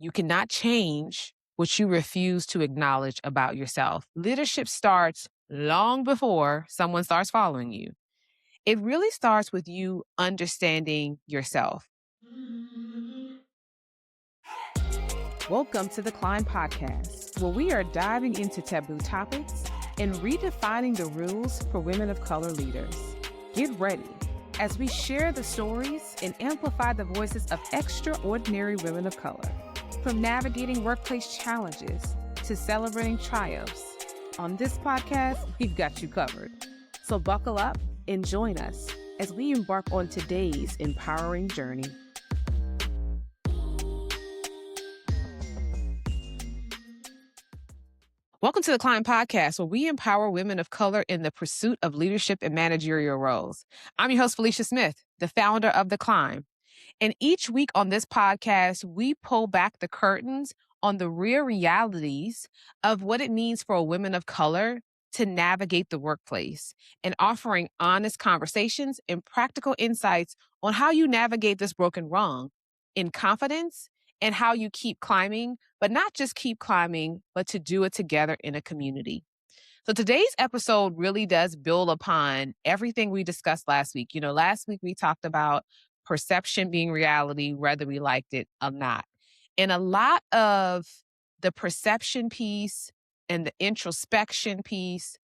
You cannot change what you refuse to acknowledge about yourself. Leadership starts long before someone starts following you. It really starts with you understanding yourself. Welcome to the Climb Podcast, where we are diving into taboo topics and redefining the rules for women of color leaders. Get ready as we share the stories and amplify the voices of extraordinary women of color. From navigating workplace challenges to celebrating triumphs, on this podcast, we've got you covered. So buckle up and join us as we embark on today's empowering journey. Welcome to the Climb Podcast, where we empower women of color in the pursuit of leadership and managerial roles. I'm your host, Felicia Smith, the founder of The Climb. And each week on this podcast, we pull back the curtains on the real realities of what it means for a woman of color to navigate the workplace, and offering honest conversations and practical insights on how you navigate this broken wrong in confidence, and how you keep climbing, but not just keep climbing, but to do it together in a community. So today's episode really does build upon everything we discussed last week. Last week we talked about perception being reality, whether we liked it or not. And a lot of the perception piece and the introspection piece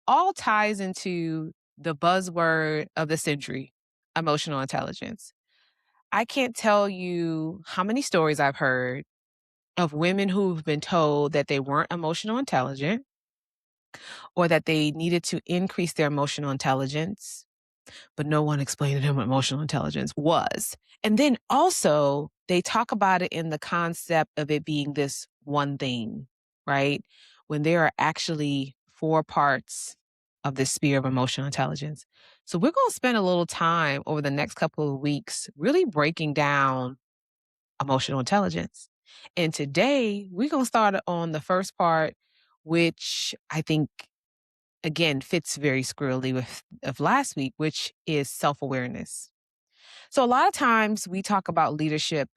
all ties into the buzzword of the century, emotional intelligence. I can't tell you how many stories I've heard of women who've been told that they weren't emotional intelligent or that they needed to increase their emotional intelligence, but no one explained to them what emotional intelligence was. And then also they talk about it in the concept of it being this one thing, right? When there are actually 4 parts of this sphere of emotional intelligence. So we're going to spend a little time over the next couple of weeks really breaking down emotional intelligence. And today we're going to start on the first part, which I think again fits very squarely with of last week, which is self-awareness. So a lot of times we talk about leadership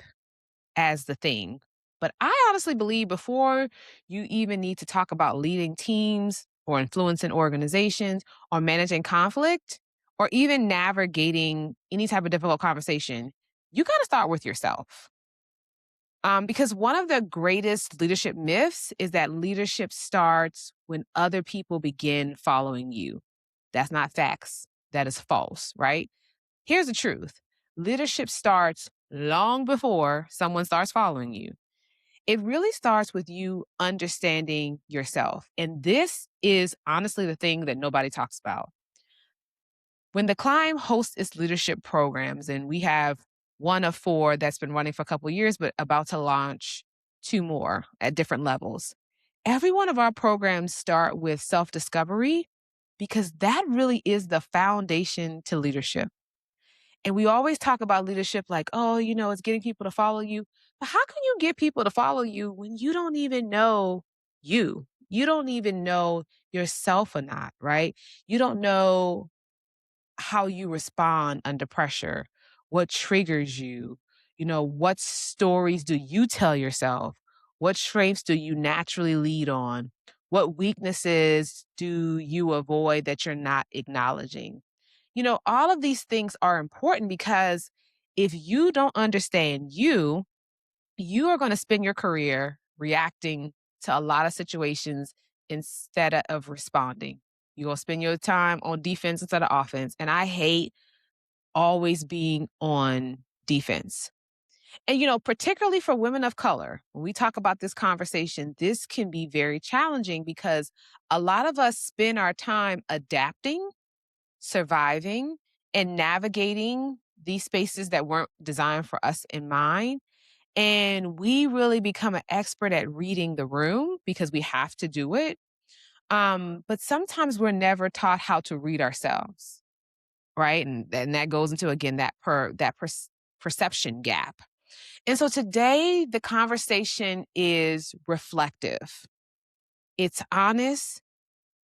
as the thing, but I honestly believe before you even need to talk about leading teams or influencing organizations or managing conflict or even navigating any type of difficult conversation, you got to start with yourself. Because one of the greatest leadership myths is that leadership starts when other people begin following you. That's not facts. That is false, right? Here's the truth. Leadership starts long before someone starts following you. It really starts with you understanding yourself. And this is honestly the thing that nobody talks about. When the Climb hosts its leadership programs, and we have one of 4 that's been running for a couple of years, but about to launch 2 more at different levels. Every one of our programs start with self-discovery because that really is the foundation to leadership. And we always talk about leadership like, oh, it's getting people to follow you. But how can you get people to follow you when you don't even know you? You don't even know yourself or not, right? You don't know how you respond under pressure, what triggers you, what stories do you tell yourself? What strengths do you naturally lead on? What weaknesses do you avoid that you're not acknowledging? All of these things are important because if you don't understand you, you are going to spend your career reacting to a lot of situations instead of responding. You're going to spend your time on defense instead of offense. And I hate always being on defense. And, particularly for women of color, when we talk about this conversation, this can be very challenging because a lot of us spend our time adapting, surviving, and navigating these spaces that weren't designed for us in mind. And we really become an expert at reading the room because we have to do it. But sometimes we're never taught how to read ourselves, right? And that goes into, again, that perception gap. And so today, the conversation is reflective. It's honest.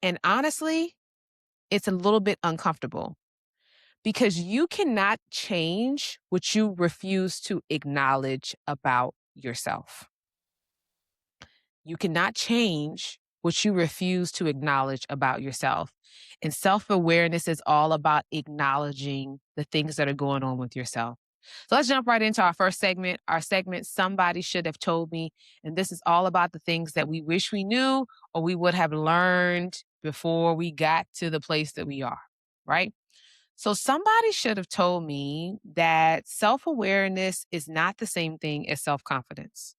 And honestly, it's a little bit uncomfortable because you cannot change what you refuse to acknowledge about yourself. You cannot change what you refuse to acknowledge about yourself. And self-awareness is all about acknowledging the things that are going on with yourself. So let's jump right into our first segment. Our segment, Somebody Should Have Told Me. And this is all about the things that we wish we knew or we would have learned before we got to the place that we are, right? So somebody should have told me that self-awareness is not the same thing as self-confidence.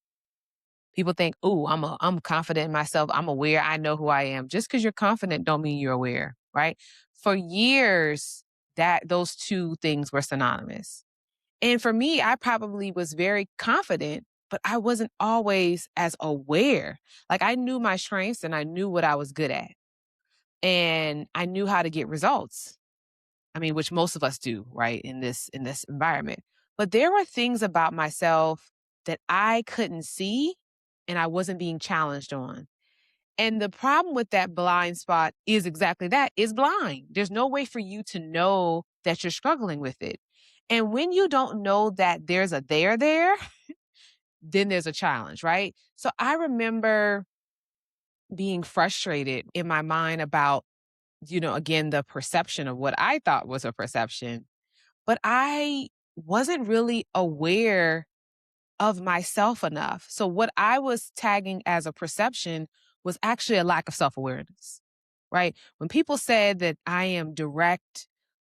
People think, "Oh, I'm confident in myself. I'm aware. I know who I am." Just because you're confident don't mean you're aware, right? For years, that those two things were synonymous. And for me, I probably was very confident, but I wasn't always as aware. Like I knew my strengths and I knew what I was good at. And I knew how to get results. I mean, which most of us do, right, in this environment. But there were things about myself that I couldn't see and I wasn't being challenged on. And the problem with that blind spot is exactly that, is blind. There's no way for you to know that you're struggling with it. And when you don't know that there's a there, then there's a challenge, right? So I remember being frustrated in my mind about, again, the perception of what I thought was a perception, but I wasn't really aware of myself enough. So what I was tagging as a perception was actually a lack of self-awareness, right? When people said that I am direct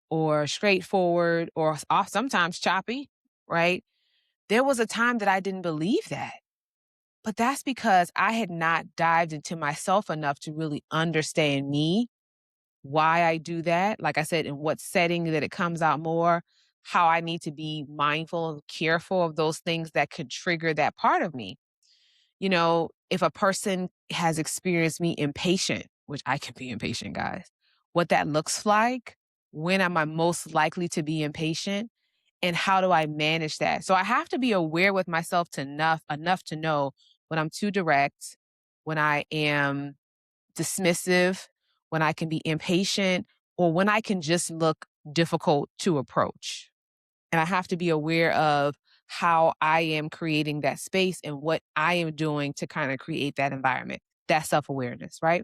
or straightforward or sometimes choppy, right? There was a time that I didn't believe that. But that's because I had not dived into myself enough to really understand me, why I do that. Like I said, in what setting that it comes out more, how I need to be mindful and careful of those things that could trigger that part of me. If a person has experienced me impatient, which I can be impatient, guys, what that looks like, when am I most likely to be impatient, and how do I manage that? So I have to be aware with myself to enough to know when I'm too direct, when I am dismissive, when I can be impatient, or when I can just look difficult to approach. And I have to be aware of how I am creating that space and what I am doing to kind of create that environment, that self awareness, right?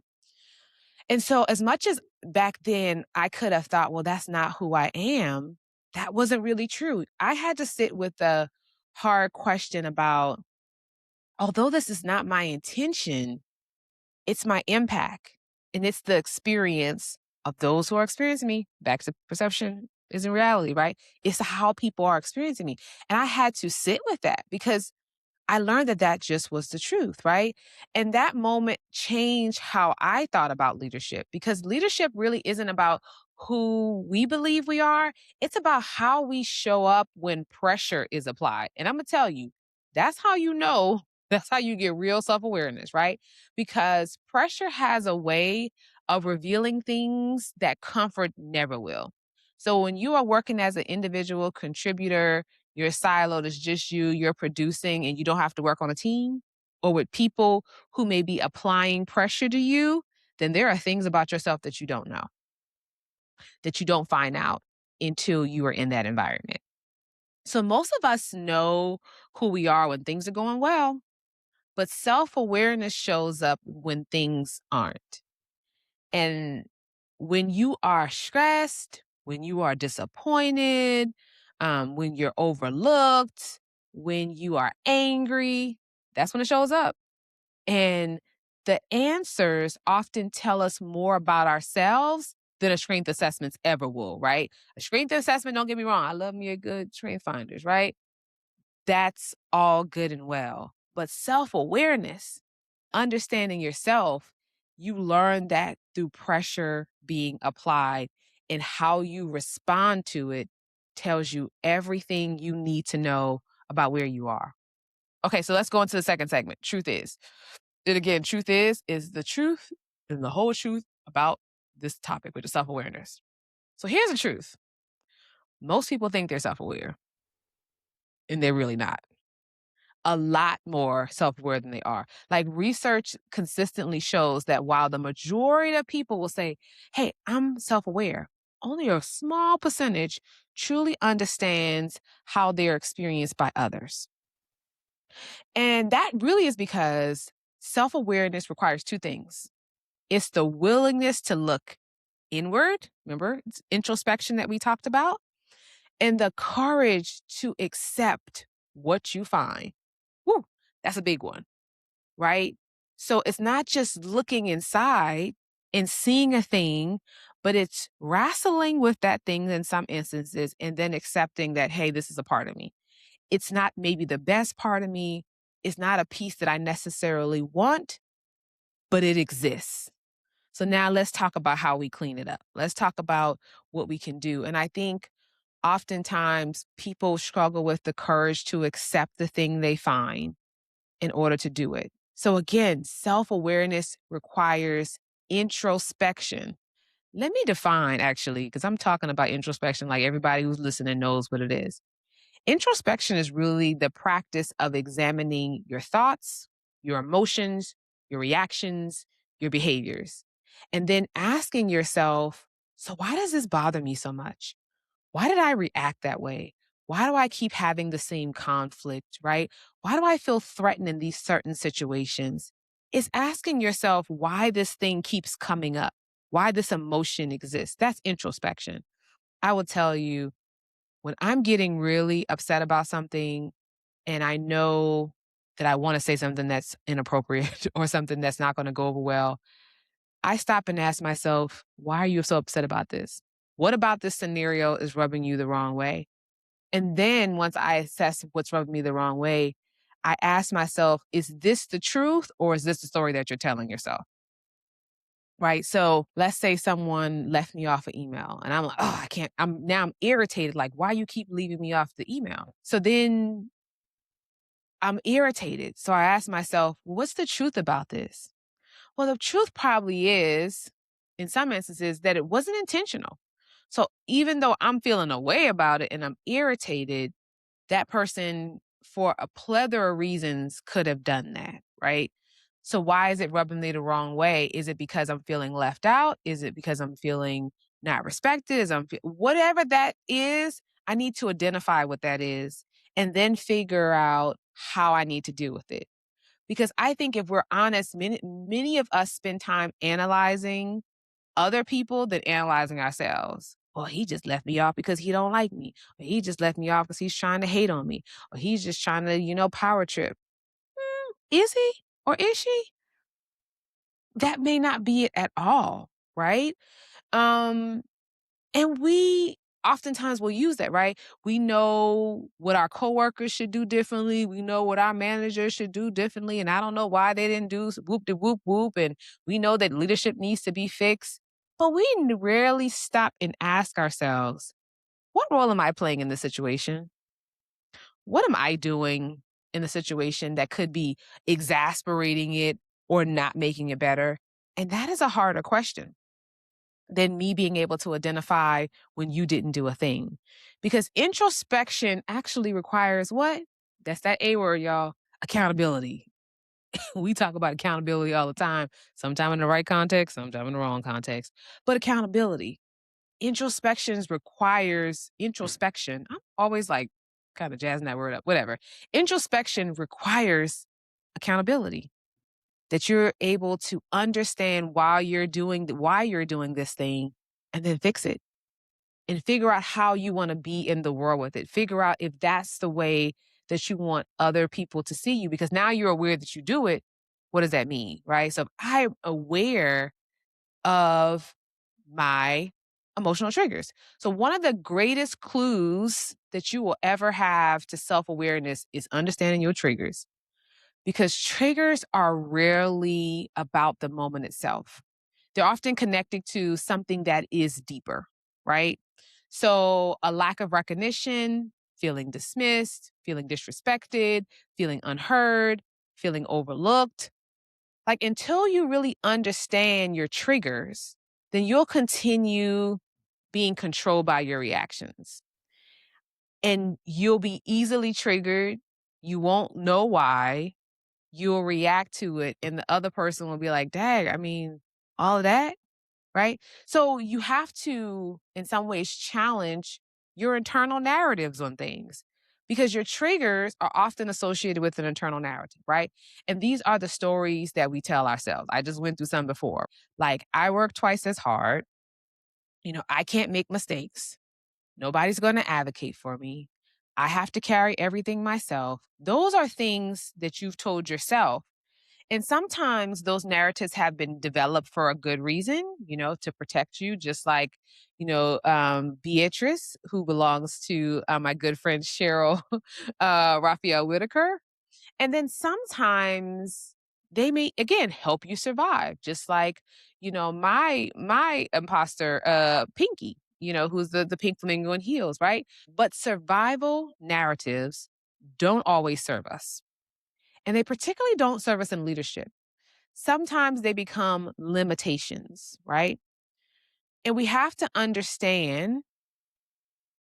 And so, as much as back then I could have thought, well, that's not who I am, that wasn't really true. I had to sit with the hard question about, although this is not my intention, it's my impact and it's the experience of those who are experiencing me. Back to perception isn't reality, right? It's how people are experiencing me. And I had to sit with that because I learned that that just was the truth, right? And that moment changed how I thought about leadership because leadership really isn't about who we believe we are. It's about how we show up when pressure is applied. And I'm going to tell you, that's how you know, that's how you get real self awareness, right? Because pressure has a way of revealing things that comfort never will. So when you are working as an individual contributor, you're siloed, it's just you're producing and you don't have to work on a team or with people who may be applying pressure to you, then there are things about yourself that you don't know, that you don't find out until you are in that environment. So most of us know who we are when things are going well, but self-awareness shows up when things aren't. And when you are stressed, when you are disappointed, when you're overlooked, when you are angry, that's when it shows up. And the answers often tell us more about ourselves than a strength assessments ever will, right? A strength assessment, don't get me wrong, I love me a good strength finders, right? That's all good and well. But self-awareness, understanding yourself, you learn that through pressure being applied and how you respond to it tells you everything you need to know about where you are. Okay, so let's go into the second segment. Truth is. And again, truth is the truth and the whole truth about this topic, which is self awareness. So here's the truth most people think they're self aware, and they're really not. A lot more self-aware than they are. Like research consistently shows that while the majority of people will say, hey, I'm self-aware, only a small percentage truly understands how they're experienced by others. And that really is because self-awareness requires two things. It's the willingness to look inward. Remember, it's introspection that we talked about, and the courage to accept what you find. Woo, that's a big one, right? So it's not just looking inside and seeing a thing, but it's wrestling with that thing in some instances and then accepting that, hey, this is a part of me. It's not maybe the best part of me. It's not a piece that I necessarily want, but it exists. So now let's talk about how we clean it up. Let's talk about what we can do. And I think oftentimes people struggle with the courage to accept the thing they find in order to do it. So again, self-awareness requires introspection. Let me define actually, because I'm talking about introspection like everybody who's listening knows what it is. Introspection is really the practice of examining your thoughts, your emotions, your reactions, your behaviors, and then asking yourself, so why does this bother me so much? Why did I react that way? Why do I keep having the same conflict, right? Why do I feel threatened in these certain situations? It's asking yourself why this thing keeps coming up, why this emotion exists. That's introspection. I will tell you, when I'm getting really upset about something and I know that I want to say something that's inappropriate or something that's not going to go over well, I stop and ask myself, why are you so upset about this? What about this scenario is rubbing you the wrong way? And then once I assess what's rubbing me the wrong way, I ask myself, is this the truth or is this the story that you're telling yourself? Right. So let's say someone left me off an email and I'm like, oh, I can't, I'm irritated. Like, why you keep leaving me off the email? So then I'm irritated. So I ask myself, what's the truth about this? Well, the truth probably is, in some instances, that it wasn't intentional. So even though I'm feeling a way about it and I'm irritated, that person, for a plethora of reasons, could have done that, right? So why is it rubbing me the wrong way? Is it because I'm feeling left out? Is it because I'm feeling not respected? Whatever that is, I need to identify what that is and then figure out how I need to deal with it. Because I think if we're honest, many of us spend time analyzing other people than analyzing ourselves. Well, he just left me off because he don't like me. Or he just left me off because he's trying to hate on me. Or he's just trying to, power trip. Is he? Or is she? That may not be it at all, right? Um, and we oftentimes will use that, right? We know what our coworkers should do differently. We know what our managers should do differently. And I don't know why they didn't do whoop de whoop whoop. And we know that leadership needs to be fixed. But we rarely stop and ask ourselves, what role am I playing in this situation? What am I doing in the situation that could be exasperating it or not making it better? And that is a harder question than me being able to identify when you didn't do a thing. Because introspection actually requires what? That's that A word, y'all. Accountability. We talk about accountability all the time, sometime in the right context, sometime in the wrong context. But accountability. Introspection. I'm always like kind of jazzing that word up, whatever. Introspection requires accountability, that you're able to understand why you're doing this thing and then fix it and figure out how you want to be in the world with it. Figure out if that's the way that you want other people to see you, because now you're aware that you do it. What does that mean? Right. So if I'm aware of my emotional triggers. So one of the greatest clues that you will ever have to self-awareness is understanding your triggers, because triggers are rarely about the moment itself. They're often connected to something that is deeper, right? So a lack of recognition, feeling dismissed, feeling disrespected, feeling unheard, feeling overlooked. Like until you really understand your triggers, then you'll continue being controlled by your reactions. And you'll be easily triggered. You won't know why. You'll react to it, and the other person will be like, dang, I mean, all of that, right? So you have to, in some ways, challenge your internal narratives on things, because your triggers are often associated with an internal narrative, right? And these are the stories that we tell ourselves. I just went through some before. Like, I work twice as hard. I can't make mistakes. Nobody's going to advocate for me. I have to carry everything myself. Those are things that you've told yourself. And sometimes those narratives have been developed for a good reason, to protect you, just like, Beatrice, who belongs to my good friend Cheryl Raphael Whitaker. And then sometimes they may again help you survive, just like, my imposter, Pinky, who's the pink flamingo in heels, right? But survival narratives don't always serve us. And they particularly don't serve us in leadership. Sometimes they become limitations, right? And we have to understand,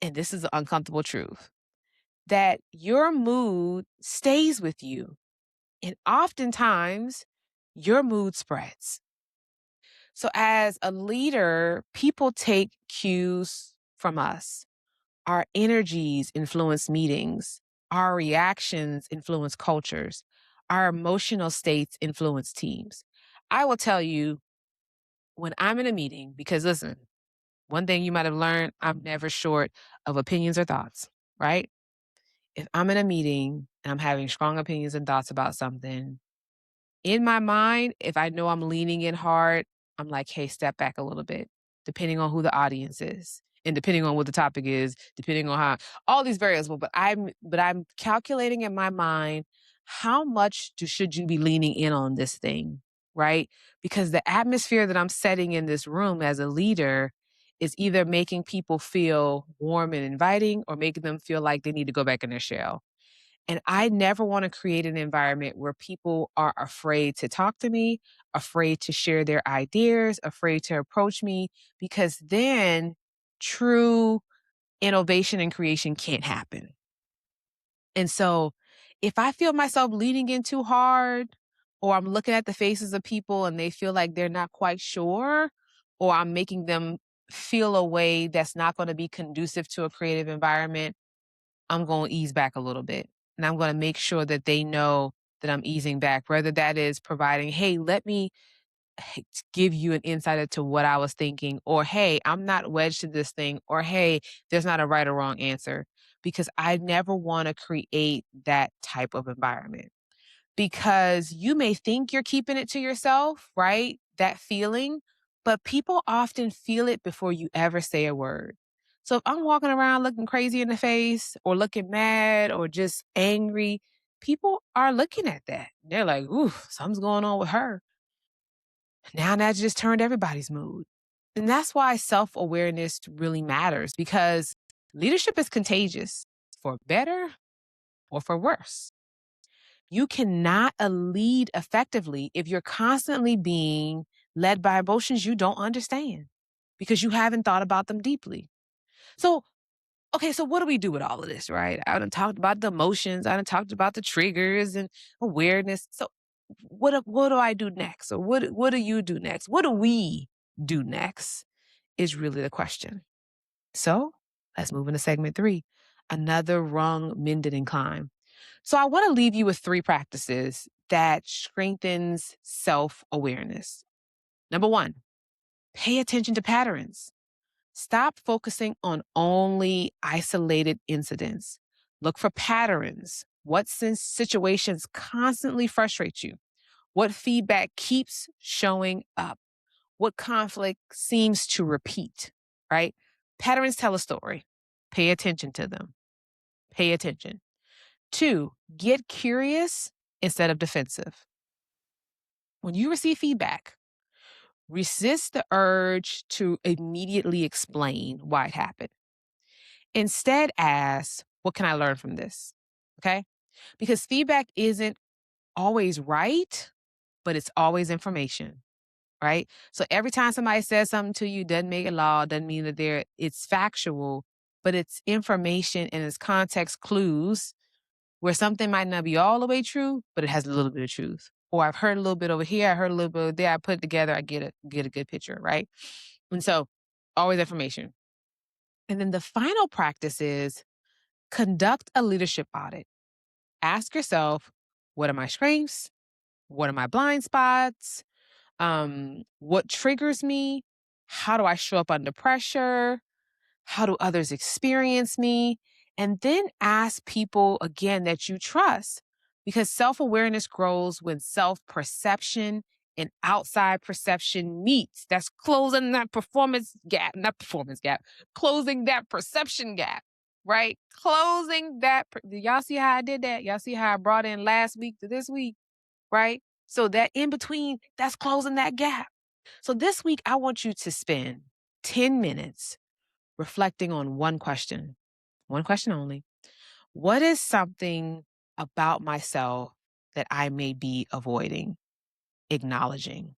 and this is the uncomfortable truth, that your mood stays with you. And oftentimes, your mood spreads. So, as a leader, people take cues from us. Our energies influence meetings, our reactions influence cultures, our emotional states influence teams. I will tell you, when I'm in a meeting, because listen, one thing you might have learned, I'm never short of opinions or thoughts, right? If I'm in a meeting and I'm having strong opinions and thoughts about something, in my mind, if I know I'm leaning in hard, I'm like, hey, step back a little bit, depending on who the audience is and depending on what the topic is, depending on how all these variables. But I'm calculating in my mind, how much should you be leaning in on this thing, right? Because the atmosphere that I'm setting in this room as a leader is either making people feel warm and inviting or making them feel like they need to go back in their shell. And I never want to create an environment where people are afraid to talk to me, afraid to share their ideas, afraid to approach me, because then true innovation and creation can't happen. And so if I feel myself leaning in too hard, or I'm looking at the faces of people and they feel like they're not quite sure, or I'm making them feel a way that's not going to be conducive to a creative environment, I'm going to ease back a little bit. And I'm going to make sure that they know that I'm easing back, whether that is providing, hey, let me give you an insight into what I was thinking, or hey, I'm not wedged to this thing, or hey, there's not a right or wrong answer, because I never want to create that type of environment. Because you may think you're keeping it to yourself, right? That feeling, but people often feel it before you ever say a word. So if I'm walking around looking crazy in the face or looking mad or just angry, people are looking at that. They're like, ooh, something's going on with her. Now that just turned everybody's mood. And that's why self awareness really matters, because leadership is contagious, for better or for worse. You cannot lead effectively if you're constantly being led by emotions you don't understand because you haven't thought about them deeply. So, okay, so what do we do with all of this, right? I done talked about the emotions, I done talked about the triggers and awareness. So, what do I do next? Or what do you do next? What do we do next is really the question. So, let's move into segment 3. Another rung mended and climb. So I want to leave you with 3 practices that strengthens self-awareness. Number 1, pay attention to patterns. Stop focusing on only isolated incidents. Look for patterns. What situations constantly frustrate you? What feedback keeps showing up? What conflict seems to repeat, right? Patterns tell a story. Pay attention to them. Pay attention. 2, get curious instead of defensive. When you receive feedback, resist the urge to immediately explain why it happened. Instead, ask, what can I learn from this? Okay? Because feedback isn't always right, but it's always information, right? So every time somebody says something to you, doesn't make it law, doesn't mean that it's factual, but it's information and it's context clues where something might not be all the way true, but it has a little bit of truth. Or I've heard a little bit over here, I heard a little bit over there, I put it together, I get a good picture, right? And so always information. And then the final practice is Conduct a leadership audit. Ask yourself, what are my strengths? What are my blind spots? What triggers me? How do I show up under pressure? How do others experience me? And then ask people again that you trust, because self-awareness grows when self-perception and outside perception meets. That's closing that closing that perception gap, right? Closing that. Y'all see how I did that? Y'all see how I brought in last week to this week, right? So that in between, that's closing that gap. So this week, I want you to spend 10 minutes reflecting on one question only. What is something about myself that I may be avoiding acknowledging?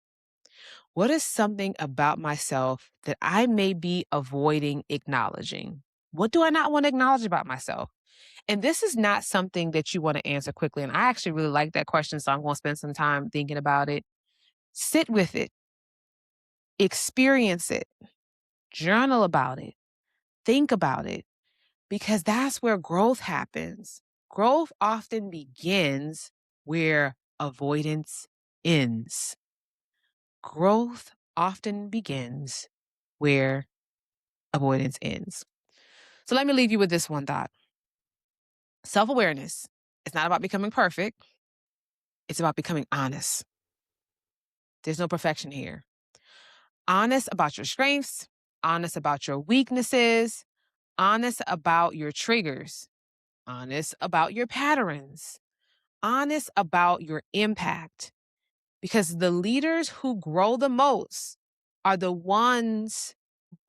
What is something about myself that I may be avoiding acknowledging? What do I not want to acknowledge about myself? And this is not something that you want to answer quickly. And I actually really like that question, so I'm going to spend some time thinking about it. Sit with it, experience it, journal about it, think about it, because that's where growth happens. Growth often begins where avoidance ends. Growth often begins where avoidance ends. So let me leave you with this one thought. Self-awareness is not about becoming perfect. It's about becoming honest. There's no perfection here. Honest about your strengths, honest about your weaknesses, honest about your triggers, honest about your patterns, honest about your impact. Because the leaders who grow the most are the ones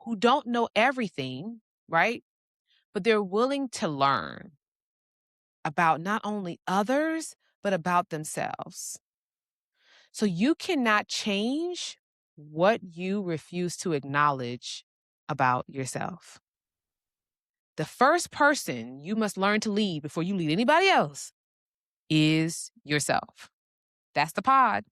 who don't know everything, right? But they're willing to learn about not only others, but about themselves. So you cannot change what you refuse to acknowledge about yourself. The first person you must learn to lead before you lead anybody else is yourself. That's the pod.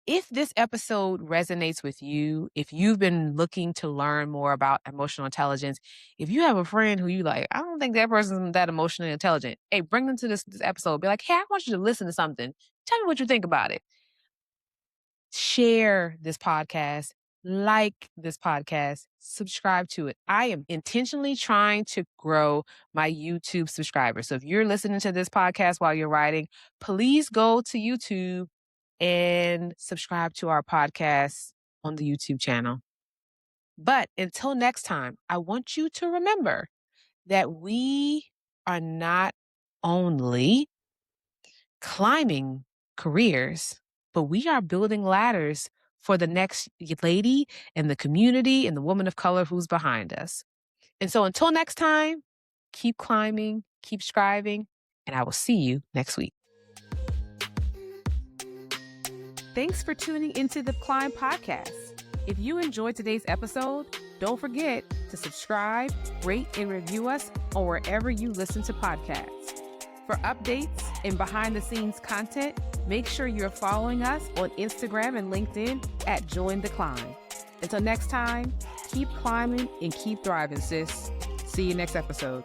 If this episode resonates with you, if you've been looking to learn more about emotional intelligence, if you have a friend who you like, I don't think that person's that emotionally intelligent, hey, bring them to this episode. Be like, hey, I want you to listen to something. Tell me what you think about it. Share this podcast, like this podcast, subscribe to it. I am intentionally trying to grow my YouTube subscribers. So if you're listening to this podcast while you're writing, please go to YouTube and subscribe to our podcast on the YouTube channel. But until next time, I want you to remember that we are not only climbing careers, but we are building ladders for the next lady and the community and the woman of color who's behind us. And so until next time, keep climbing, keep striving, and I will see you next week. Thanks for tuning into the Climb Podcast. If you enjoyed today's episode, don't forget to subscribe, rate, and review us on wherever you listen to podcasts. For updates and behind-the-scenes content, make sure you're following us on Instagram and LinkedIn at Join the Climb. Until next time, keep climbing and keep thriving, sis. See you next episode.